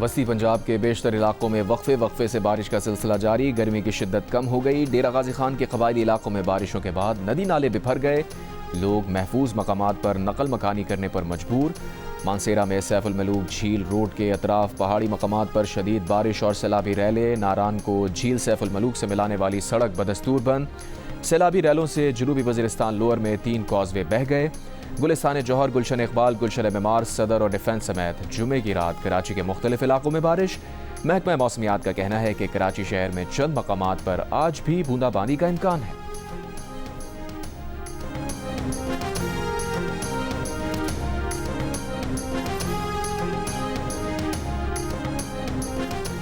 वस्ती पंजाब के बेशतर इलाकों में वक्फे से बारिश का सिलसिला जारी। गर्मी की शिद्दत कम हो गई। डेरा गाजी खान के कबायली इलाकों में बारिशों के बाद नदी नाले बिफर गए। लोग महफूज मकामात पर नकल मकानी करने पर मजबूर। मानसेरा में सैफुल मलूक झील रोड के अतराफ पहाड़ी मकामात पर शदीद बारिश और सैलाबी रैले। नारान को झील सैफुल मलूक से मिलाने वाली सड़क बदस्तूर बंद। सैलाबी रैलों से जनूबी वज़ीरिस्तान लोअर में 3 कॉजवे बह गए। गुलिस्तान जौहर, गुलशन इकबाल, गुलशन मेमार, सदर और डिफेंस समेत जुमे की रात कराची के मुख्तलिफ इलाकों में बारिश। महकमा मौसमियात का कहना है कि कराची शहर में चंद मकामात पर आज भी बूंदाबांदी का इम्कान है।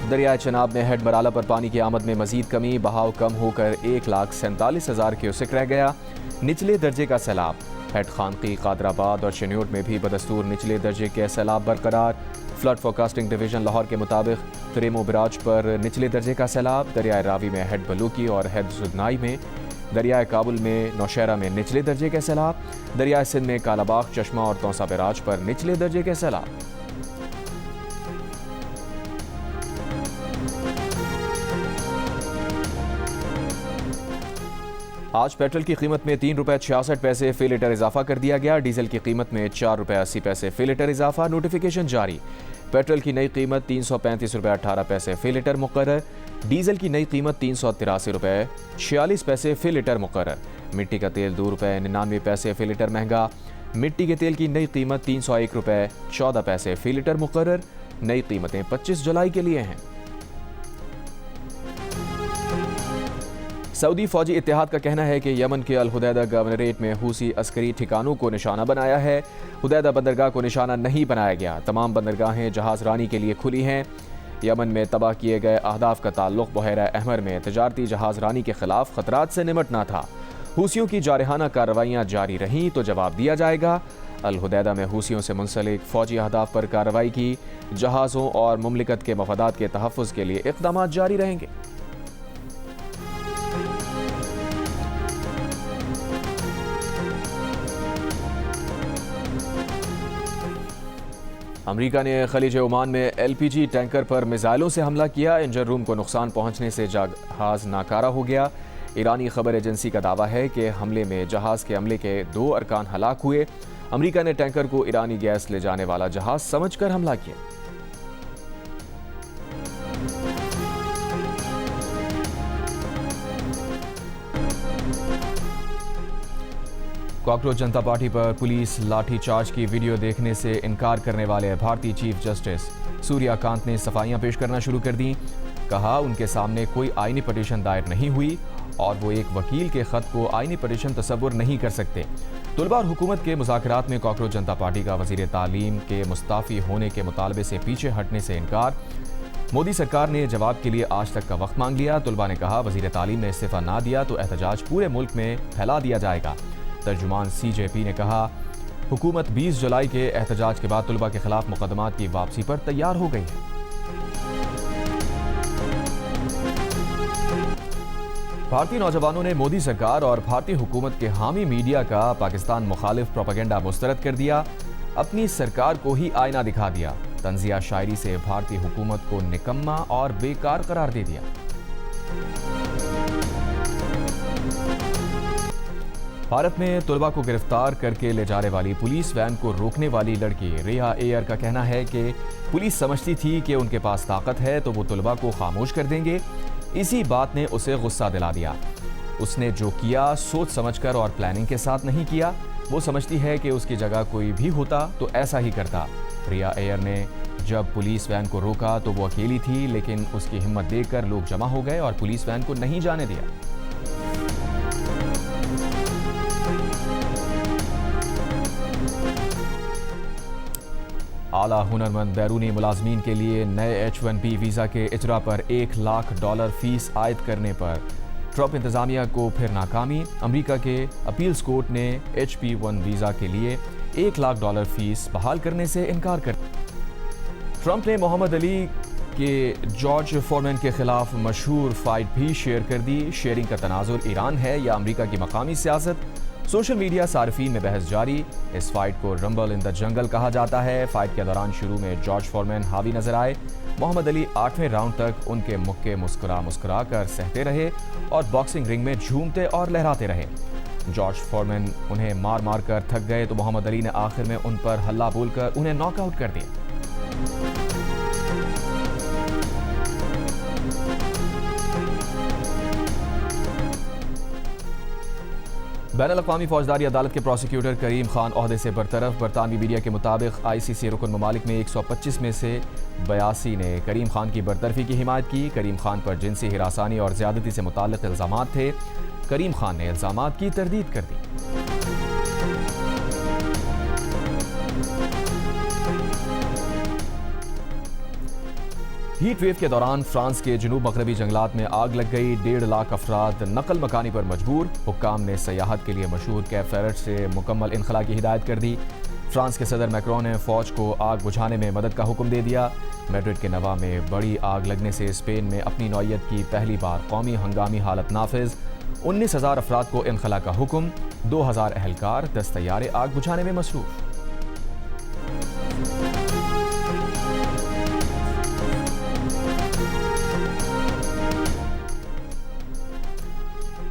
दरियाए चनाब में हेड मराला पर पानी की आमद में मजीद कमी। बहाव कम होकर 1,47,000 क्यूसेक रह गया। निचले दर्जे का सैलाब। हेड खानकी, कादराबाद और शन्योट में भी बदस्तूर निचले दर्जे के सैलाब बरकरार। फ्लड फोरकास्टिंग डिवीजन लाहौर के मुताबिक तरेमो बिराज पर निचले दर्जे का सैलाब। दरियाए रावी में हेड बलूकी और हेड जुदनाई में। दरियाए काबुल में नौशहरा में निचले दर्जे के सैलाब। दरियाए सिंध में कालाबाग, चश्मा और तौसा बिराज पर निचले दर्जे के सैलाब। आज पेट्रोल की कीमत में ₹3.66 फी लीटर इजाफा कर दिया गया। डीजल की कीमत में ₹4.80 फी लीटर इजाफा। नोटिफिकेशन जारी। पेट्रोल की नई कीमत ₹335.18 फी लीटर मुकर्रर। डीजल की नई कीमत ₹383.46 फी लीटर मुकर्रर। मिट्टी का तेल ₹2.99 फी लीटर महंगा। मिट्टी के तेल की नई कीमत ₹301.14 फी लीटर मुकर्रर। नई कीमतें 25 जुलाई के लिए हैं। सऊदी फौजी इत्तेहाद का कहना है कि यमन के अल हुदैदा गवर्नरेट में हूसी अस्करी ठिकानों को निशाना बनाया है। हुदैदा बंदरगाह को निशाना नहीं बनाया गया। तमाम बंदरगाहें जहाज रानी के लिए खुली हैं। यमन में तबाह किए गए अहदाफ का ताल्लुक बहरा अहमर में तजारती जहाज रानी के खिलाफ खतरात से निमटना था। हूसियों की जारहाना कार्रवाइयाँ जारी रहीं तो जवाब दिया जाएगा। अल हुदैदा में हूसियों से मुंसलिक फौजी अहदाफ पर कार्रवाई की। जहाज़ों और मुमलिकत के मफादात के तहफ़्फ़ुज़ के लिए इक़दाम जारी रहेंगे। अमेरिका ने खलीज ओमान में LPG टैंकर पर मिसाइलों से हमला किया। इंजन रूम को नुकसान पहुंचने से जहाज नाकारा हो गया। ईरानी खबर एजेंसी का दावा है कि हमले में जहाज के अमले के 2 अरकान हलाक हुए। अमेरिका ने टैंकर को ईरानी गैस ले जाने वाला जहाज समझकर हमला किया। कॉकरोच जनता पार्टी पर पुलिस लाठीचार्ज की वीडियो देखने से इनकार करने वाले भारतीय चीफ जस्टिस सूर्यकांत ने सफाइयां पेश करना शुरू कर दी। कहा उनके सामने कोई आईनी पटिशन दायर नहीं हुई और वो एक वकील के खत को आईनी पटिशन तस्वुर नहीं कर सकते। तुलबा और हुकूमत के मुज़ाकरात में कॉकरोच जनता पार्टी का वज़ीर तालीम के मुस्ताफ़ी होने के मुतालबे से पीछे हटने से इनकार। मोदी सरकार ने जवाब के लिए आज तक का वक्त मांग लिया। तुलबा ने कहा वज़ीर तालीम ने इस्तीफ़ा ना दिया तो एहतजाज पूरे मुल्क में फैला दिया जाएगा। तर्जुमान CJP ने कहा हुकूमत 20 जुलाई के एहतजाज के बाद तुलबा के खिलाफ मुकदमात की वापसी पर तैयार हो गई है। भारतीय नौजवानों ने मोदी सरकार और भारतीय हुकूमत के हामी मीडिया का पाकिस्तान मुखालिफ प्रोपेगेंडा मुस्तरद कर दिया। अपनी सरकार को ही आईना दिखा दिया। तंजिया शायरी से भारतीय हुकूमत को निकम्मा और बेकार करार दे दिया। भारत में तुलबा को गिरफ्तार करके ले जाने वाली पुलिस वैन को रोकने वाली लड़की रिया एयर का कहना है कि पुलिस समझती थी कि उनके पास ताकत है तो वो तुलबा को खामोश कर देंगे। इसी बात ने उसे गुस्सा दिला दिया। उसने जो किया सोच समझकर और प्लानिंग के साथ नहीं किया। वो समझती है कि उसकी जगह कोई भी होता तो ऐसा ही करता। रिया एयर ने जब पुलिस वैन को रोका तो वो अकेली थी, लेकिन उसकी हिम्मत देखकर लोग जमा हो गए और पुलिस वैन को नहीं जाने दिया। आला हुनरमंद बैरूनी मुलाजमीन के लिए नए H1B वीज़ा के इजरा पर $1 लाख फीस आयद करने पर ट्रंप इंतजामिया को फिर नाकामी। अमेरिका के अपील्स कोर्ट ने HP1 वीज़ा के लिए $1 लाख फीस बहाल करने से इनकार कर। ट्रंप ने मोहम्मद अली के जॉर्ज फोरमैन के खिलाफ मशहूर फाइट भी शेयर कर दी। शेयरिंग का तनाजुर ईरान है या अमेरिका की मकामी सियासत? सोशल मीडिया सार्फिन में बहस जारी। इस फाइट को रंबल इन द जंगल कहा जाता है। फाइट के दौरान शुरू में जॉर्ज फॉरमैन हावी नजर आए। मोहम्मद अली 8वें राउंड तक उनके मुक्के मुस्कुरा कर सहते रहे और बॉक्सिंग रिंग में झूमते और लहराते रहे। जॉर्ज फॉरमैन उन्हें मार मार कर थक गए तो मोहम्मद अली ने आखिर में उन पर हल्ला बोलकर उन्हें नॉकआउट कर दिया। बैनुल-अक़वामी फौजदारी अदालत के प्रोसिक्यूटर करीम खान ओहदे से बरतरफ। बरतानवी मीडिया के मुताबिक ICC रुकन ममालिक में 125 में से 82 ने करीम खान की बरतरफी की हिमायत की। करीम खान पर जिनसी हिरासानी और ज्यादती से मुताल्लिक इल्जामात थे। करीम खान ने इल्जामात की तरदीद कर दी। हीट वेव के दौरान फ्रांस के जनूब मगरबी जंगलात में आग लग गई। 1.5 लाख अफराद नकल मकानी पर मजबूर। हुक्काम ने सयाहत के लिए मशहूर कैप फेरेट से मुकम्मल इनखला की हिदायत कर दी। फ्रांस के सदर मैक्रोन ने फौज को आग बुझाने में मदद का हुक्म दे दिया। मैड्रिड के नवा में बड़ी आग लगने से स्पेन में अपनी नौयत की पहली बार कौमी हंगामी हालत नाफिज। 19,000 अफराद को इनखला का हुक्म। 2,000 अहलकार 10 तैयारे आग बुझाने में मसरूफ।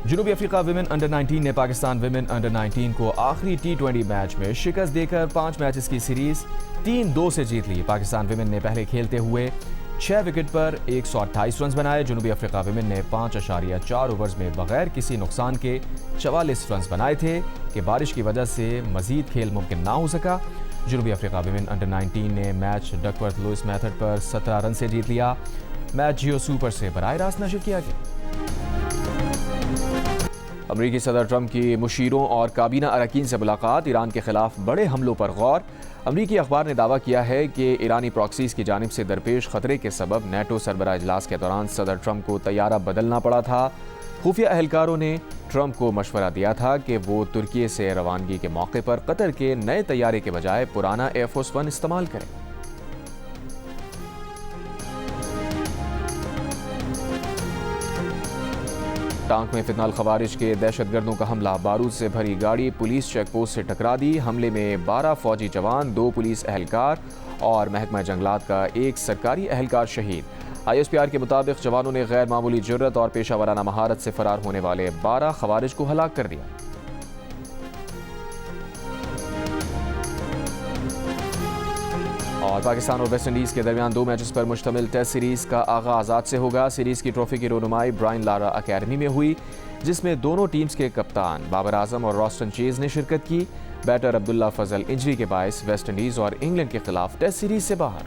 जनूबी अफ्रीका विमेन अंडर 19 ने पाकिस्तान विमेन अंडर 19 को आखिरी T20 मैच में शिकस्त देकर 5 मैचेस की सीरीज 3-2 से जीत ली। पाकिस्तान विमेन ने पहले खेलते हुए 6 विकेट पर 128 रन बनाए। जनूबी अफ्रीका विमेन ने 5.4 ओवर्स में बगैर किसी नुकसान के 44 रन बनाए थे कि बारिश की वजह से मजीद खेल मुमकिन ना हो सका। जनूबी अफ्रीका विमेन अंडर 19 ने मैच डकवर्थ लुइस मेथड पर 17 रन से जीत लिया। मैच जियो सुपर से बराह रास्त नशर किया गया। अमरीकी सदर ट्रंप की मुशीरों और काबीना अरकान से मुलाकात। ईरान के खिलाफ बड़े हमलों पर गौर। अमरीकी अखबार ने दावा किया है कि ईरानी प्रॉक्सीज की जानिब से दरपेश खतरे के सबब नेटो सरबराह इजलास के दौरान सदर ट्रंप को तैयारा बदलना पड़ा था। खुफिया एहलकारों ने ट्रंप को मशवरा दिया था कि वो तुर्की से रवानगी के मौके पर कतर के नए तैयारे के बजाय पुराना एयरफोर्स 1 इस्तेमाल करें। टांक में फितनाल खवारिज के दहशतगर्दों का हमला। बारूद से भरी गाड़ी पुलिस चेक पोस्ट से टकरा दी। हमले में 12 फौजी जवान, 2 पुलिस एहलकार और महकमा जंगलात का 1 सरकारी एहलकार शहीद। ISPR के मुताबिक जवानों ने गैर मामूली जुर्रत और पेशा वराना महारत से फरार होने वाले 12 खवारिज को हलाक कर दिया। और पाकिस्तान और वेस्ट इंडीज के दरमियान 2 मैचेस पर मुश्तमिल टेस्ट सीरीज का आगाज आज से होगा। सीरीज की ट्रॉफी की रोनुमाई ब्रायन लारा अकेडमी में हुई, जिसमें दोनों टीम्स के कप्तान बाबर आजम और रॉस्टन चेज ने शिरकत की। बैटर अब्दुल्ला फजल इंजरी के बायस वेस्ट इंडीज और इंग्लैंड के खिलाफ टेस्ट सीरीज से बाहर।